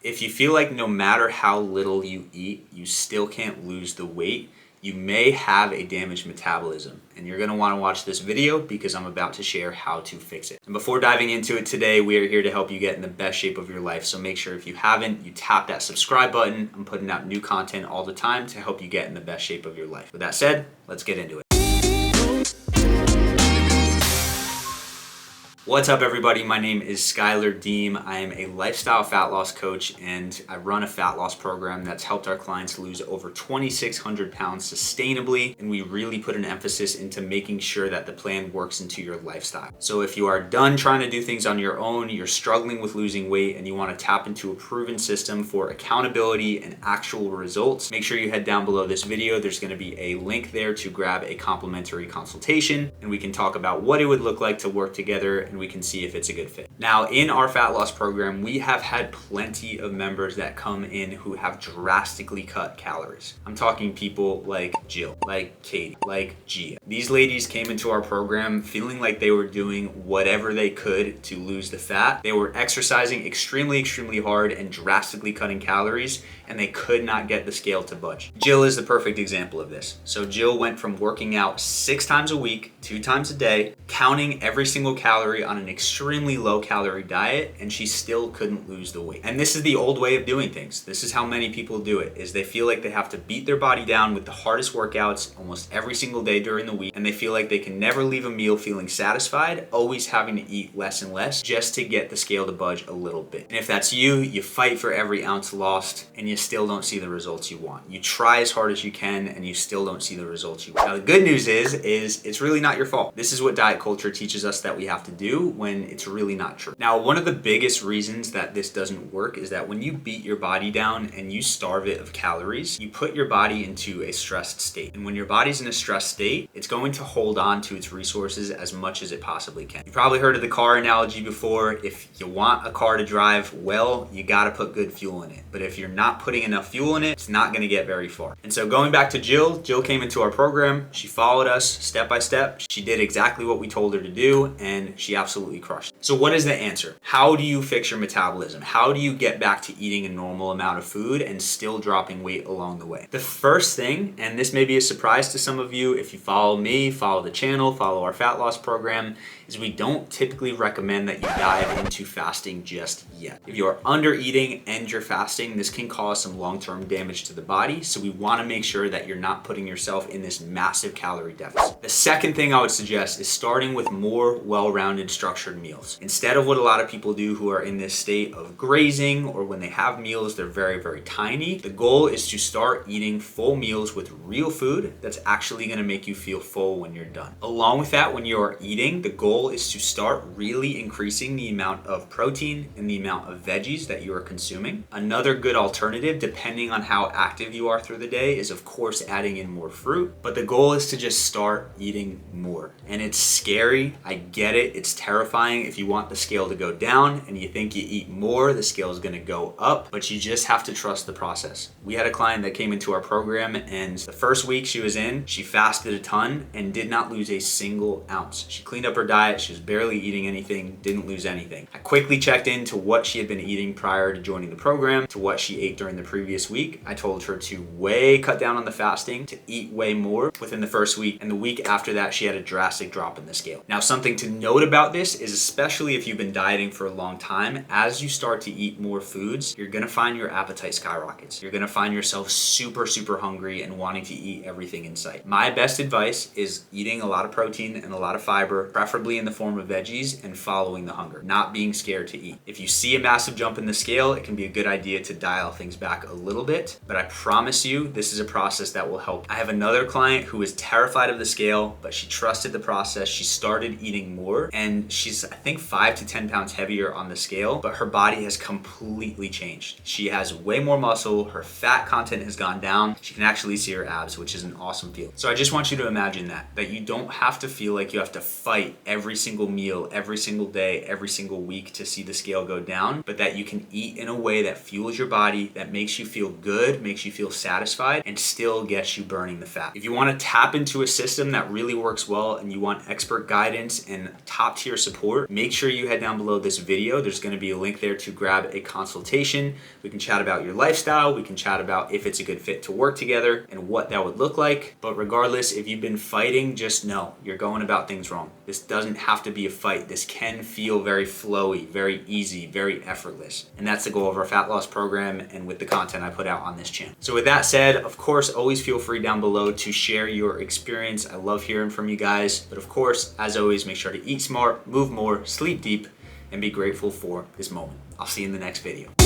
If you feel like no matter how little you eat, you still can't lose the weight, you may have a damaged metabolism. And you're gonna wanna watch this video because I'm about to share how to fix it. And before diving into it today, we are here to help you get in the best shape of your life. So make sure if you haven't, you tap that subscribe button. I'm putting out new content all the time to help you get in the best shape of your life. With that said, let's get into it. What's up everybody, my name is Schuyler Diehm. I am a lifestyle fat loss coach and I run a fat loss program that's helped our clients lose over 2,600 pounds sustainably, and we really put an emphasis into making sure that the plan works into your lifestyle. So if you are done trying to do things on your own, you're struggling with losing weight, and you want to tap into a proven system for accountability and actual results, make sure you head down below this video. There's going to be a link there to grab a complimentary consultation, and we can talk about what it would look like to work together, and we can see if it's a good fit. Now, in our fat loss program, we have had plenty of members that come in who have drastically cut calories. I'm talking people like Jill, like Katie, like Gia. These ladies came into our program feeling like they were doing whatever they could to lose the fat. They were exercising extremely hard and drastically cutting calories, and they could not get the scale to budge. Jill is the perfect example of this. So Jill went from working out 6 times a week, 2 times a day, counting every single calorie on an extremely low calorie diet, and she still couldn't lose the weight. And this is the old way of doing things. This is how many people do it, is they feel like they have to beat their body down with the hardest workouts almost every single day during the week, and they feel like they can never leave a meal feeling satisfied, always having to eat less and less just to get the scale to budge a little bit. And if that's you, you fight for every ounce lost and you still don't see the results you want. You try as hard as you can and you still don't see the results you want. Now the good news is it's really not your fault. This is what diet culture teaches us that we have to do when it's really not true. Now, one of the biggest reasons that this doesn't work is that when you beat your body down and you starve it of calories, you put your body into a stressed state. And when your body's in a stressed state, it's going to hold on to its resources as much as it possibly can. You've probably heard of the car analogy before. If you want a car to drive well, you gotta put good fuel in it. But if you're not putting enough fuel in it, it's not gonna get very far. And so going back to Jill came into our program. She followed us step by step. She did exactly what we told her to do, and she absolutely crushed it. So what is the answer? How do you fix your metabolism? How do you get back to eating a normal amount of food and still dropping weight along the way? The first thing, and this may be a surprise to some of you if you follow me, follow the channel, follow our fat loss program, is we don't typically recommend that you dive into fasting just yet. If you are under eating and you're fasting, this can cause some long-term damage to the body. So we want to make sure that you're not putting yourself in this massive calorie deficit. The second thing I would suggest is starting with more well-rounded structured meals. Instead of what a lot of people do who are in this state of grazing, or when they have meals, they're very tiny. The goal is to start eating full meals with real food that's actually going to make you feel full when you're done. Along with that, when you are eating, the goal is to start really increasing the amount of protein and the amount of veggies that you are consuming. Another good alternative, depending on how active you are through the day, is of course adding in more fruit, but the goal is to just start eating more. And it's scary, I get it, it's terrifying. If you want the scale to go down and you think you eat more, the scale is gonna go up, but you just have to trust the process. We had a client that came into our program, and the first week she was in, she fasted a ton and did not lose a single ounce. She cleaned up her diet, she was barely eating anything, didn't lose anything. I quickly checked into what she had been eating prior to joining the program, to what she ate during the previous week. I told her to way cut down on the fasting, to eat way more within the first week, and the week after that she had a drastic drop in the scale. Now, something to note about this is, especially if you've been dieting for a long time, as you start to eat more foods, you're gonna find your appetite skyrockets. You're gonna find yourself super hungry and wanting to eat everything in sight. My best advice is eating a lot of protein and a lot of fiber, preferably in the form of veggies, and following the hunger, not being scared to eat. If you see a massive jump in the scale, it can be a good idea to dial things back a little bit, but I promise you this is a process that will help. I have another client who is terrified of the scale, but she trusted the process. She started eating more, and she's, I think, 5 to 10 pounds heavier on the scale, but her body has completely changed. She has way more muscle, her fat content has gone down, she can actually see her abs, which is an awesome feeling. So I just want you to imagine that you don't have to feel like you have to fight every every single meal, every single day, every single week to see the scale go down, but that you can eat in a way that fuels your body, that makes you feel good, makes you feel satisfied, and still gets you burning the fat. If you want to tap into a system that really works well and you want expert guidance and top tier support, make sure you head down below this video. There's going to be a link there to grab a consultation. We can chat about your lifestyle. We can chat about if it's a good fit to work together and what that would look like. But regardless, if you've been fighting, just know you're going about things wrong. This doesn't have to be a fight. This can feel very flowy, very easy, very effortless. And that's the goal of our fat loss program and with the content I put out on this channel. So with that said, of course, always feel free down below to share your experience. I love hearing from you guys. But of course, as always, make sure to eat smart, move more, sleep deep, and be grateful for this moment. I'll see you in the next video.